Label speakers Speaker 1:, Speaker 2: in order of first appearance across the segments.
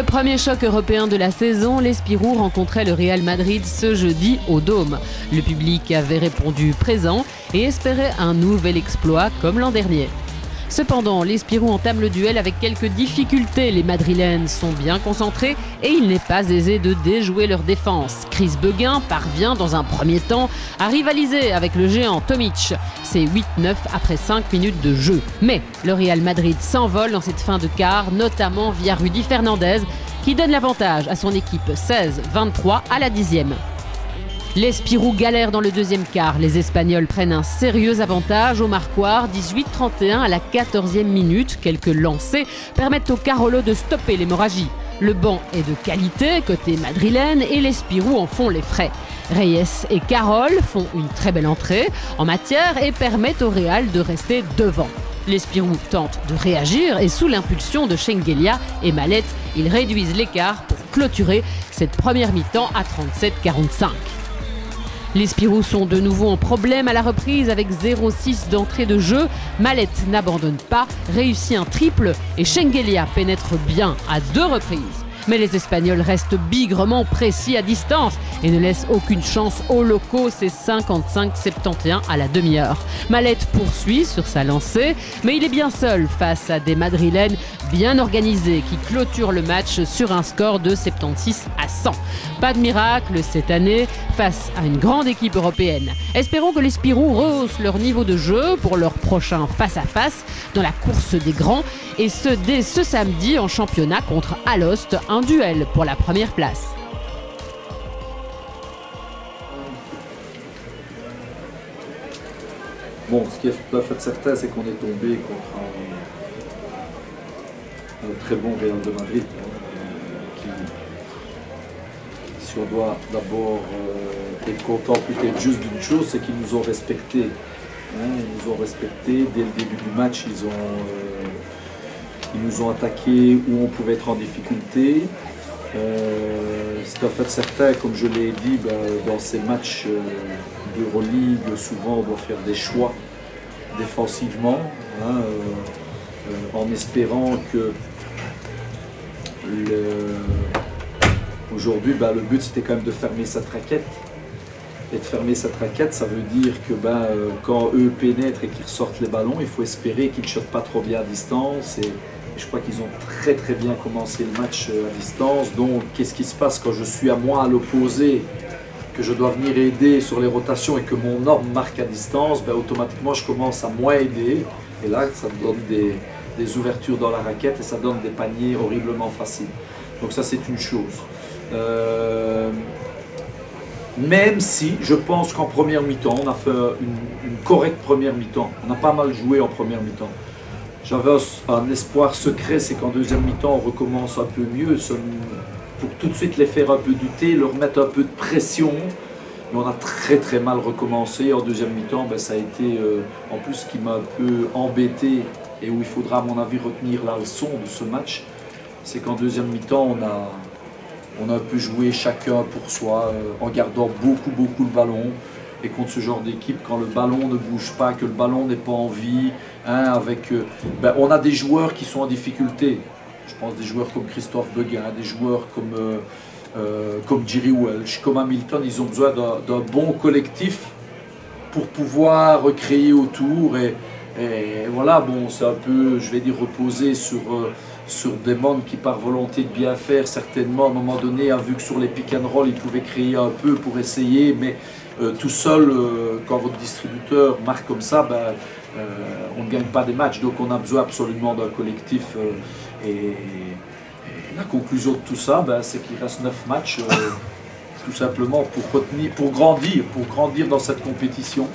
Speaker 1: le premier choc européen de la saison, les Spirous rencontraient le Real Madrid ce jeudi au Dôme. Le public avait répondu présent et espérait un nouvel exploit comme l'an dernier. Cependant, les Spirous entament le duel avec quelques difficultés. Les Madrilènes sont bien concentrés et il n'est pas aisé de déjouer leur défense. Chris Beguin parvient dans un premier temps à rivaliser avec le géant Tomic. C'est 8-9 après 5 minutes de jeu. Mais le Real Madrid s'envole dans cette fin de quart, notamment via Rudy Fernandez, qui donne l'avantage à son équipe 16-23 à la 10e. Les Spirous galèrent dans le deuxième quart. Les Espagnols prennent un sérieux avantage au marquoir, 18-31 à la 14e minute. Quelques lancers permettent aux Carolo de stopper l'hémorragie. Le banc est de qualité côté madrilène et les Spirous en font les frais. Reyes et Carol font une très belle entrée en matière et permettent au Real de rester devant. Les Spirous tentent de réagir et sous l'impulsion de Shengelia et Malet, ils réduisent l'écart pour clôturer cette première mi-temps à 37-45. Les Spirous sont de nouveau en problème à la reprise avec 0,6 d'entrée de jeu. Malet n'abandonne pas, réussit un triple et Shengelia pénètre bien à 2 reprises. Mais les Espagnols restent bigrement précis à distance et ne laissent aucune chance aux locaux. C'est 55-71 à la demi-heure. Malet poursuit sur sa lancée, mais il est bien seul face à des Madrilènes bien organisés qui clôturent le match sur un score de 76-100. Pas de miracle cette année face à une grande équipe européenne. Espérons que les Spirous rehaussent leur niveau de jeu pour leur prochain face-à-face dans la course des grands et ce dès ce samedi en championnat contre Alost, un duel pour la première place.
Speaker 2: Bon, ce qui est tout à fait certain, c'est qu'on est tombé contre un très bon Real de Madrid. Qui, si on doit d'abord être content peut-être juste d'une chose, c'est qu'ils nous ont respectés. Ils nous ont respectés dès le début du match. Ils nous ont attaqué où on pouvait être en difficulté. C'est tout à fait certain, comme je l'ai dit, dans ces matchs d'Euroleague, souvent on doit faire des choix défensivement, en espérant que aujourd'hui le but c'était quand même de fermer cette raquette. Et de fermer cette raquette, ça veut dire que quand eux pénètrent et qu'ils ressortent les ballons, il faut espérer qu'ils ne shotent pas trop bien à distance. Et je crois qu'ils ont très très bien commencé le match à distance. Donc qu'est-ce qui se passe quand je suis à moi à l'opposé, que je dois venir aider sur les rotations et que mon homme marque à distance, automatiquement je commence à moins aider. Et là, ça me donne des ouvertures dans la raquette et ça donne des paniers horriblement faciles. Donc ça, c'est une chose. Même si je pense qu'en première mi-temps, on a fait une correcte première mi-temps. On a pas mal joué en première mi-temps. J'avais un espoir secret, c'est qu'en deuxième mi-temps, on recommence un peu mieux, pour tout de suite les faire un peu douter, leur mettre un peu de pression. Mais on a très très mal recommencé. En deuxième mi-temps, ça a été, en plus, ce qui m'a un peu embêté et où il faudra à mon avis retenir la leçon de ce match, c'est qu'en deuxième mi-temps, on a un peu joué chacun pour soi, en gardant beaucoup le ballon. Et contre ce genre d'équipe, quand le ballon ne bouge pas, que le ballon n'est pas en vie, on a des joueurs qui sont en difficulté. Je pense des joueurs comme Christophe Beguin, des joueurs comme Jerry Welch, comme Hamilton, ils ont besoin d'un bon collectif pour pouvoir recréer autour. Et voilà, c'est un peu, je vais dire, reposer sur des mondes qui, par volonté de bien faire, certainement, à un moment donné, a vu que sur les pick and roll, ils pouvaient créer un peu pour essayer, mais tout seul, quand votre distributeur marque comme ça, on ne gagne pas des matchs. Donc on a besoin absolument d'un collectif. Et la conclusion de tout ça, c'est qu'il reste 9 matchs, tout simplement pour grandir dans cette compétition.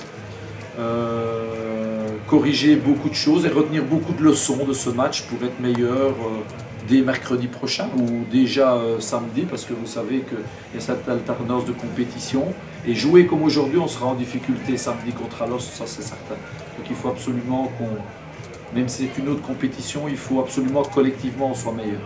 Speaker 2: Corriger beaucoup de choses et retenir beaucoup de leçons de ce match pour être meilleur dès mercredi prochain ou déjà samedi, parce que vous savez qu'il y a cette alternance de compétition. Et jouer comme aujourd'hui, on sera en difficulté samedi contre Alost, ça c'est certain. Donc il faut absolument même si c'est une autre compétition, il faut absolument que collectivement on soit meilleur.